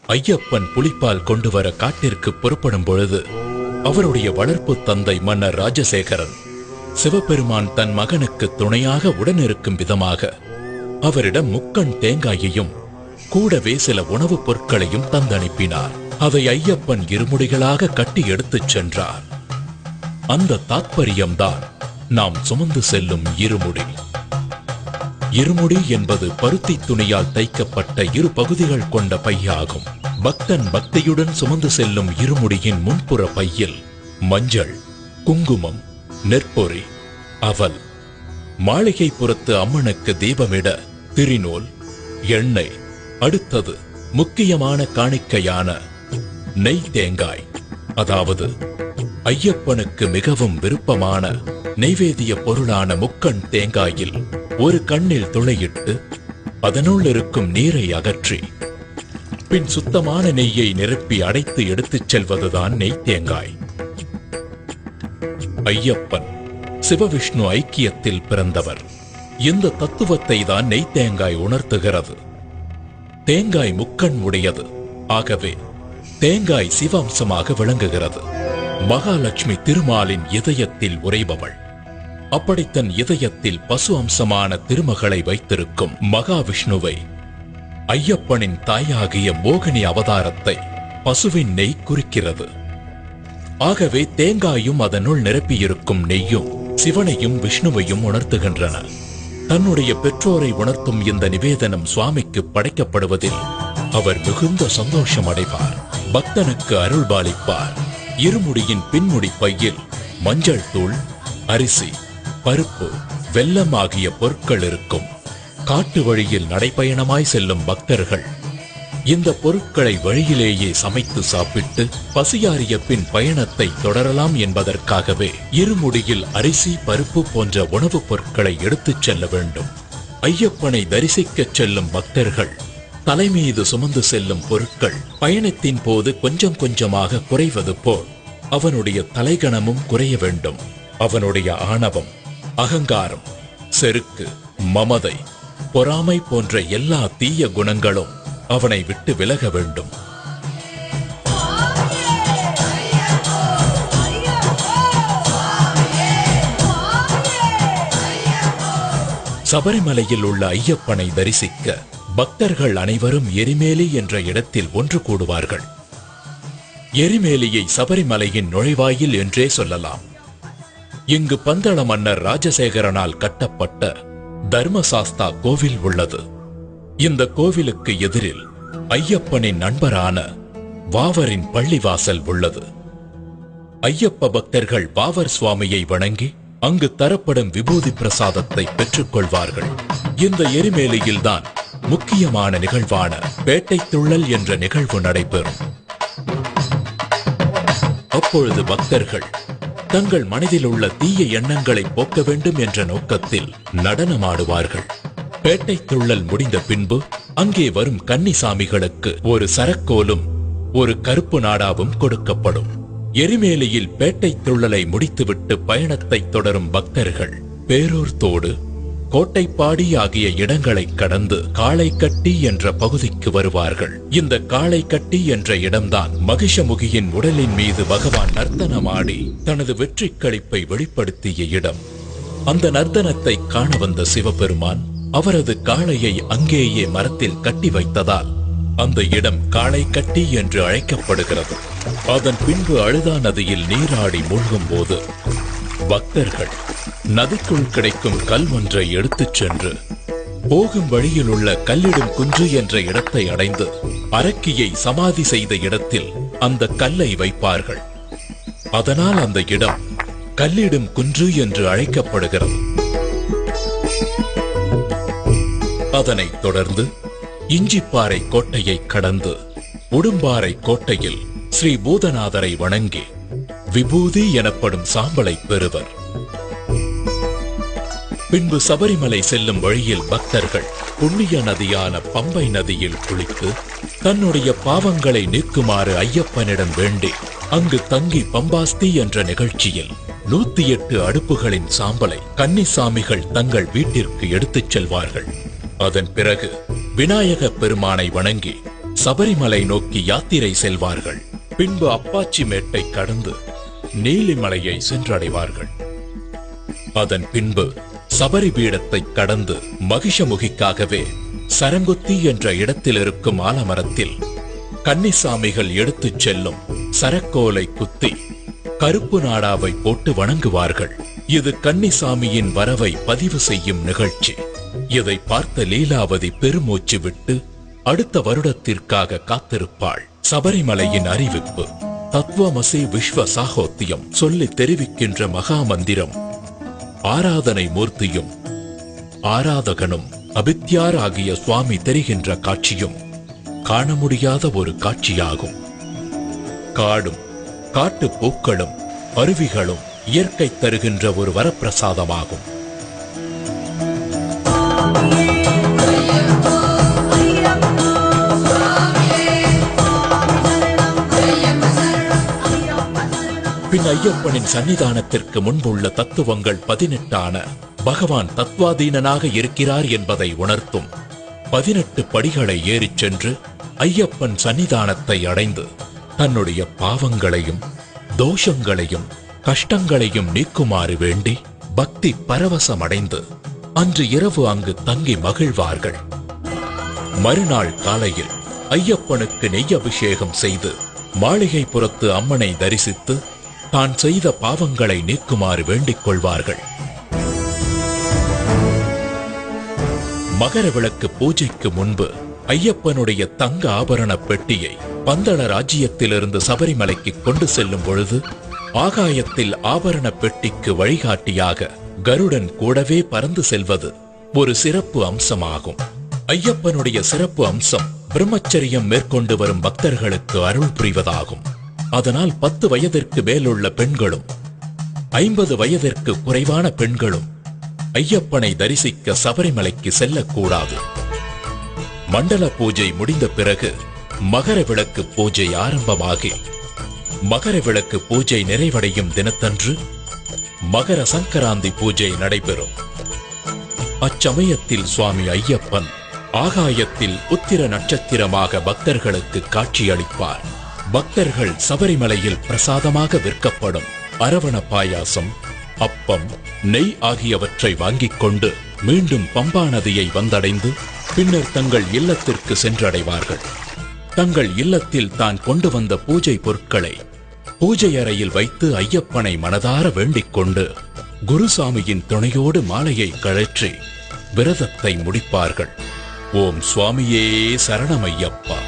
ஐயப்பன் புலிப்பால் கொண்டு வர காட்டிற்கு புறப்படும் பொழுது அவருடைய வளர்ப்பு தந்தை மன்னர் ராஜசேகரன் சிவபெருமான் தன் மகனுக்கு துணையாக உடனிருக்கும் விதமாக அவரிடம் முக்கண் தேங்காயையும் கூடவே சில உணவுப் பொருட்களையும் தந்தனுப்பினார். அதை ஐயப்பன் இருமுடிகளாக கட்டி எடுத்துச் சென்றார். அந்த தாத்பரியம்தான் நாம் சுமந்து செல்லும் இருமுடி. இருமுடி என்பது பருத்தி துணியால் தைக்கப்பட்ட இரு பகுதிகள் கொண்ட பையாகும். பக்தன் பக்தியுடன் சுமந்து செல்லும் இருமுடியின் முன்புற பையில் மஞ்சள், குங்குமம், நெற்பொறி, அவல், மாளிகை புறத்து அம்மனுக்கு தீபமிட திரிநூல், எண்ணெய், அடுத்தது முக்கியமான காணிக்கையான நெய் தேங்காய், அதாவது ஐயப்பனுக்கு மிகவும் விருப்பமான நெய்வேதிய பொருளான முக்கண் தேங்காயில் ஒரு கண்ணில் துளையிட்டு அதனுள் இருக்கும் நீரை அகற்றி பின் சுத்தமான நெய்யை நிரப்பி அடைத்து எடுத்துச் செல்வதுதான் நெய் தேங்காய். ஐயப்பன் சிவவிஷ்ணு ஐக்கியத்தில் பிறந்தவர். இந்த தத்துவத்தை தான் நெய் தேங்காய் உணர்த்துகிறது. தேங்காய் முக்கண் உடையது. ஆகவே தேங்காய் சிவாம்சமாக விளங்குகிறது. மகாலட்சுமி திருமாலின் இதயத்தில் உறைபவள். அப்படி தன் இதயத்தில் பசு அம்சமான திருமகளை வைத்திருக்கும் மகாவிஷ்ணுவை ஐயப்பனின் தாயாகிய மோகினி அவதாரத்தை பசுவின் நெய் குறிக்கிறது. ஆகவே தேங்காயும் அதனுள் நிரப்பியிருக்கும் நெய்யும் சிவனையும் விஷ்ணுவையும் உணர்த்துகின்றன. தன்னுடைய பெற்றோரை உணர்த்தும் இந்த நிவேதனம் சுவாமிக்கு படைக்கப்படுவதில் அவர் மிகுந்த சந்தோஷம் அடைவார். பக்தனுக்கு அருள்பாலிப்பார். இருமுடியின் பின்முடி பையில் மஞ்சள் தூள், அரிசி, பருப்பு, வெல்லம் ஆகிய பொருட்கள் இருக்கும். காட்டு வழியில் நடைபயணமாய் செல்லும் பக்தர்கள் இந்த பொருட்களை வழியிலேயே சமைத்து சாப்பிட்டு பசியாறிய பின் பயணத்தை தொடரலாம் என்பதற்காகவே இருமுடியில் அரிசி, பருப்பு போன்ற உணவுப் பொருட்களை எடுத்துச் செல்ல வேண்டும். ஐயப்பனை தரிசிக்கச் செல்லும் பக்தர்கள் தலைமீது சுமந்து செல்லும் பொருட்கள் பயணத்தின் போது கொஞ்சம் கொஞ்சமாக குறைவது போல் அவனுடைய தலைகணமும் குறைய வேண்டும். அவனுடைய ஆணவம், அகங்காரம், செருக்கு, மமதை, பொறாமை போன்ற எல்லா தீய குணங்களும் அவனை விட்டு விலக வேண்டும். சபரிமலையில் உள்ள ஐயப்பனை தரிசிக்க பக்தர்கள் அனைவரும் எரிமேலி என்ற இடத்தில் ஒன்று கூடுவார்கள். எரிமேலியை சபரிமலையின் நுழைவாயில் என்றே சொல்லலாம். இங்கு பந்தள மன்னர் ராஜசேகரனால் கட்டப்பட்ட தர்மசாஸ்தா கோவில் உள்ளது. இந்த கோவிலுக்கு எதிரில் ஐயப்பனின் நண்பரான வாவரின் பள்ளிவாசல் உள்ளது. ஐயப்ப பக்தர்கள் வாவர் சுவாமியை வணங்கி அங்கு தரப்படும் விபூதி பிரசாதத்தை பெற்றுக் கொள்வார்கள். இந்த எரிமேலியில்தான் முக்கியமான நிகழ்வான பேட்டை துள்ளல் என்ற நிகழ்வு நடைபெறும். அப்பொழுது பக்தர்கள் தங்கள் மனதில் உள்ள தீய எண்ணங்களை போக்க வேண்டும் என்ற நோக்கத்தில் நடனமாடுவார்கள். பேட்டை துள்ளல் முடிந்த பின்பு அங்கே வரும் கன்னிசாமிகளுக்கு ஒரு சரக்கோலும் ஒரு கருப்பு நாடாவும் கொடுக்கப்படும். எரிமேலியில் பேட்டை துள்ளலை முடித்துவிட்டு பயணத்தை தொடரும் பக்தர்கள் பேரூர் தோடு, கோட்டைப்பாடி ஆகிய இடங்களை கடந்து காளைக்கட்டி என்ற பகுதிக்கு வருவார்கள். இந்த காளைக்கட்டி என்ற இடம்தான் மகிஷமுகியின் உடலின் மீது பகவான் நர்த்தனமாடி தனது வெற்றி களிப்பை வெளிப்படுத்திய இடம். அந்த நர்த்தனத்தை காண வந்த சிவபெருமான் அவரது காளையை அங்கேயே மரத்தில் கட்டி வைத்ததால் அந்த இடம் காளைக்கட்டி என்று அழைக்கப்படுகிறது. அதன் பின்பு அழுதா நதியில் நீராடி மூழ்கும் போது பக்தர்கள் நதிக்குள் கிடைக்கும் கல் ஒன்றை எடுத்துச் சென்று போகும் வழியில் உள்ள கல்லிடும் குன்று என்ற இடத்தை அடைந்து அரக்கியை சமாதி செய்த இடத்தில் அந்த கல்லை வைப்பார்கள். அதனால் அந்த இடம் கல்லிடும் குன்று என்று அழைக்கப்படுகிறது. அதனைத் தொடர்ந்து இஞ்சிப்பாறை கோட்டையை கடந்து உடும்பாறை கோட்டையில் ஸ்ரீ பூதநாதரை வணங்கி விபூதி எனப்படும் சாம்பலை பெறுவர். பின்பு சபரிமலை செல்லும் வழியில் பக்தர்கள் புண்ணிய நதியான பம்பை நதியில் குளித்து தன்னுடைய பாவங்களை நீக்குமாறு ஐயப்பனிடம் வேண்டி அங்கு தங்கி பம்பாஸ்தி என்ற நிகழ்ச்சியில் 108 அடுப்புகளின் சாம்பலை கன்னிசாமிகள் தங்கள் வீட்டிற்கு எடுத்துச் செல்வார்கள். அதன் பிறகு விநாயக பெருமானை வணங்கி சபரிமலை நோக்கி யாத்திரை செல்வார்கள். பின்பு அப்பாச்சி மேட்டை கடந்து நீலிமலையை சென்றடைவார்கள். அதன் பின்பு சபரி பீடத்தை கடந்து மகிஷமுகிக்காகவே சரங்குத்தி என்ற இடத்தில் இருக்கும் ஆலமரத்தில் கன்னிசாமிகள் எடுத்துச் செல்லும் சரக்கோலை குத்தி கருப்பு நாடாவை போட்டு வணங்குவார்கள். இது கன்னிசாமியின் வரவை பதிவு செய்யும் நிகழ்ச்சி. இதை பார்த்த லீலாவதி பெருமூச்சு விட்டு அடுத்த வருடத்திற்காக காத்திருப்பாள். சபரிமலையின் அறிவிப்பு. தத்துவமசி விஸ்வ சாகோத்தியம் சொல்லி தெரிவிக்கின்ற மகா மந்திரம் ஆராதனை மூர்த்தியும் ஆராதகனும் அபித்யார் ஆகிய சுவாமி தெரிகின்ற காட்சியும் காண முடியாத ஒரு காட்சியாகும். காடும் காட்டு பூக்களும் அருவிகளும் இயற்கை தருகின்ற ஒரு வரப்பிரசாதமாகும். பின் ஐயப்பனின் சன்னிதானத்திற்கு முன்புள்ள தத்துவங்கள் 18 பகவான் தத்வாதீனனாக இருக்கிறார் என்பதை உணர்த்தும் 18 படிகளை ஏறிச் சென்று ஐயப்பன் சன்னிதானத்தை அடைந்து தன்னுடைய பாவங்களையும் தோஷங்களையும் கஷ்டங்களையும் நீக்குமாறு வேண்டி பக்தி பரவசமடைந்து அன்று இரவு அங்கு தங்கி மகிழ்வார்கள். மறுநாள் காலையில் ஐயப்பனுக்கு நெய் அபிஷேகம் செய்து மாளிகைப்புறத்து அம்மனை தரிசித்து தான் செய்த பாவங்களை நீக்குமாறு வேண்டிக் கொள்வார்கள். மகர விளக்கு பூஜைக்கு முன்பு ஐயப்பனுடைய தங்க ஆபரண பெட்டியை பந்தள ராஜ்யத்திலிருந்து சபரிமலைக்கு கொண்டு செல்லும் பொழுது ஆகாயத்தில் ஆபரண பெட்டிக்கு வழிகாட்டியாக கருடன் கூடவே பறந்து செல்வது ஒரு சிறப்பு அம்சமாகும். ஐயப்பனுடைய சிறப்பு அம்சம் பிரம்மச்சரியம் மேற்கொண்டு வரும் பக்தர்களுக்கு அருள் புரிவதாகும். அதனால் 10 வயதிற்கு மேலுள்ள பெண்களும் 50 வயதிற்கு குறைவான பெண்களும் ஐயப்பனை தரிசிக்க சபரிமலைக்கு செல்லக்கூடாது. மண்டல பூஜை முடிந்த பிறகு மகர விளக்கு பூஜை ஆரம்பமாகி மகர விளக்கு பூஜை நிறைவடையும் தினத்தன்று மகர சங்கராந்தி பூஜை நடைபெறும். அச்சமயத்தில் சுவாமி ஐயப்பன் ஆகாயத்தில் உத்திர நட்சத்திரமாக பக்தர்களுக்கு காட்சியளிப்பார். பக்தர்கள் சபரிமலையில் பிரசாதமாக விற்கப்படும் அரவண பாயாசம், அப்பம், நெய் ஆகியவற்றை வாங்கிக் கொண்டு மீண்டும் பம்பா நதியை வந்தடைந்து பின்னர் தங்கள் இல்லத்திற்கு சென்றடைவார்கள். தங்கள் இல்லத்தில் தான் கொண்டு வந்த பூஜை பொருட்களை பூஜை அறையில் வைத்து ஐயப்பனை மனதார வேண்டிக் கொண்டு குருசாமியின் துணையோடு மாலையை கழற்றி விரதத்தை முடிப்பார்கள். ஓம் சுவாமியே சரணமையப்பா.